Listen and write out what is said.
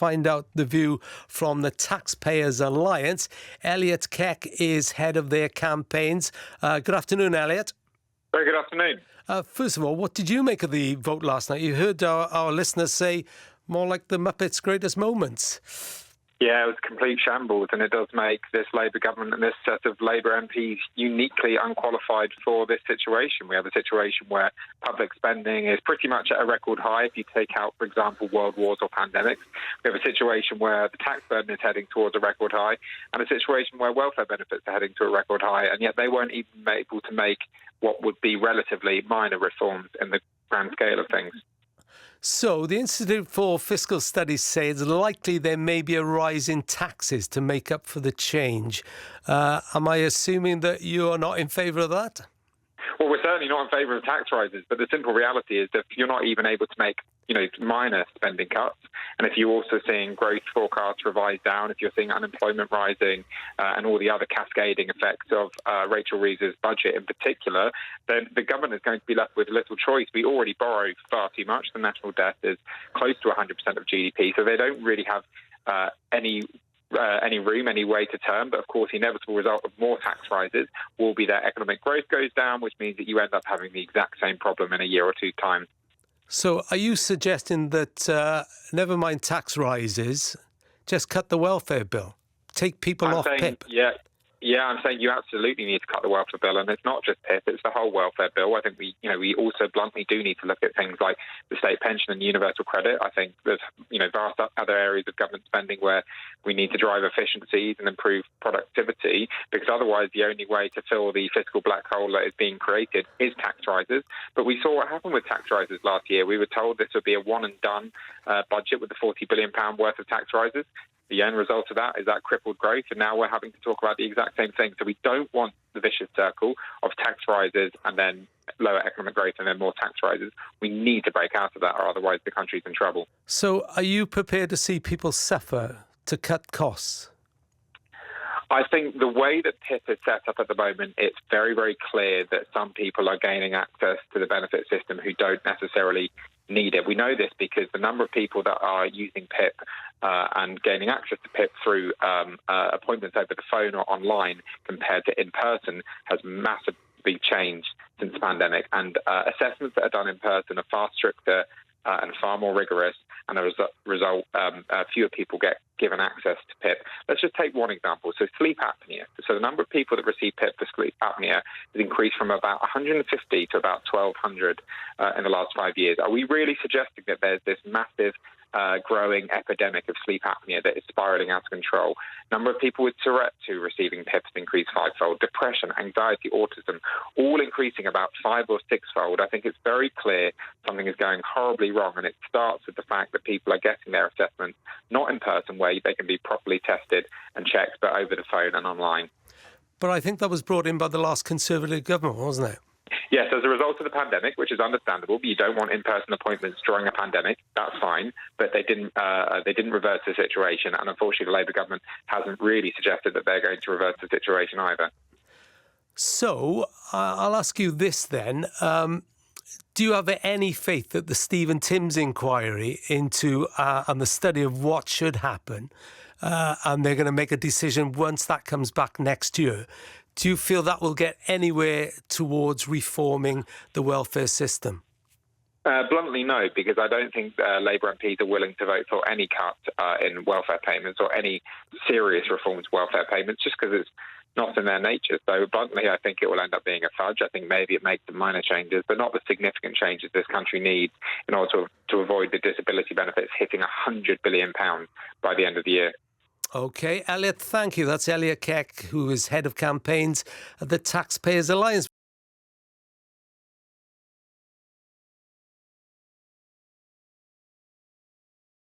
find out the view from the Taxpayers Alliance. Elliot Keck is head of their campaigns. Good afternoon, Elliot. Very good afternoon. First of all, what did you make of the vote last night? You heard our listeners say more like the Muppets' greatest moments. Yeah, it was a complete shambles, and it does make this Labour government and this set of Labour MPs uniquely unqualified for this situation. We have a situation where public spending is pretty much at a record high if you take out, for example, world wars or pandemics. We have a situation where the tax burden is heading towards a record high, and a situation where welfare benefits are heading to a record high, and yet they weren't even able to make what would be relatively minor reforms in the grand scale of things. So the Institute for Fiscal Studies say it's likely there may be a rise in taxes to make up for the change. Am I assuming that you're not in favour of that? Well, we're certainly not in favour of tax rises, but the simple reality is that you're not even able to make, minor spending cuts, and if you're also seeing growth forecasts revised down, if you're seeing unemployment rising and all the other cascading effects of Rachel Reeves' budget in particular, then the government is going to be left with little choice. We already borrow far too much. The national debt is close to 100% of GDP, so they don't really have any room, any way to turn. But of course, the inevitable result of more tax rises will be that economic growth goes down, which means that you end up having the exact same problem in a year or two's time. So are you suggesting that never mind tax rises, just cut the welfare bill, take people off PIP? Yeah, I'm saying you absolutely need to cut the welfare bill, and it's not just PIP, it's the whole welfare bill. I think we also bluntly do need to look at things like the state pension and universal credit. I think there's vast other areas of government spending where we need to drive efficiencies and improve productivity, because otherwise the only way to fill the fiscal black hole that is being created is tax rises. But we saw what happened with tax rises last year. We were told this would be a one and done budget with the £40 billion worth of tax rises. The end result of that is that crippled growth, and now we're having to talk about the exact same thing. So we don't want the vicious circle of tax rises and then lower economic growth and then more tax rises. We need to break out of that, or otherwise the country's in trouble. So are you prepared to see people suffer to cut costs? I think the way that PIP is set up at the moment, it's very, very clear that some people are gaining access to the benefit system who don't necessarily need it. We know this because the number of people that are using PIP and gaining access to PIP through appointments over the phone or online compared to in person has massively changed since the pandemic. And assessments that are done in person are far stricter and far more rigorous, and as a result, fewer people get given access to PIP. Let's just take one example. So sleep apnea. So the number of people that receive PIP for sleep apnea has increased from about 150 to about 1,200 in the last 5 years. Are we really suggesting that there's this massive growing epidemic of sleep apnea that is spiralling out of control? Number of people with Tourette's who are receiving PIP has increased fivefold. Depression, anxiety, autism, all increasing about 5 or 6-fold. I think it's very clear something is going horribly wrong, and it starts with the fact that people are getting their assessments not in person where they can be properly tested and checked, but over the phone and online. But I think that was brought in by the last Conservative government, wasn't it? Yes, as a result of the pandemic, which is understandable. You don't want in-person appointments during a pandemic. That's fine, but they didn't reverse the situation, and unfortunately, the Labour government hasn't really suggested that they're going to reverse the situation either. So I'll ask you this then: do you have any faith that the Stephen Timms inquiry into and the study of what should happen, and they're going to make a decision once that comes back next year? Do you feel that will get anywhere towards reforming the welfare system? Bluntly, no, because I don't think Labour MPs are willing to vote for any cut in welfare payments or any serious reforms to welfare payments, just because it's not in their nature. So bluntly, I think it will end up being a fudge. I think maybe it makes some minor changes, but not the significant changes this country needs in order to avoid the disability benefits hitting £100 billion by the end of the year. OK, Elliot, thank you. That's Elliot Keck, who is head of campaigns at the Taxpayers Alliance.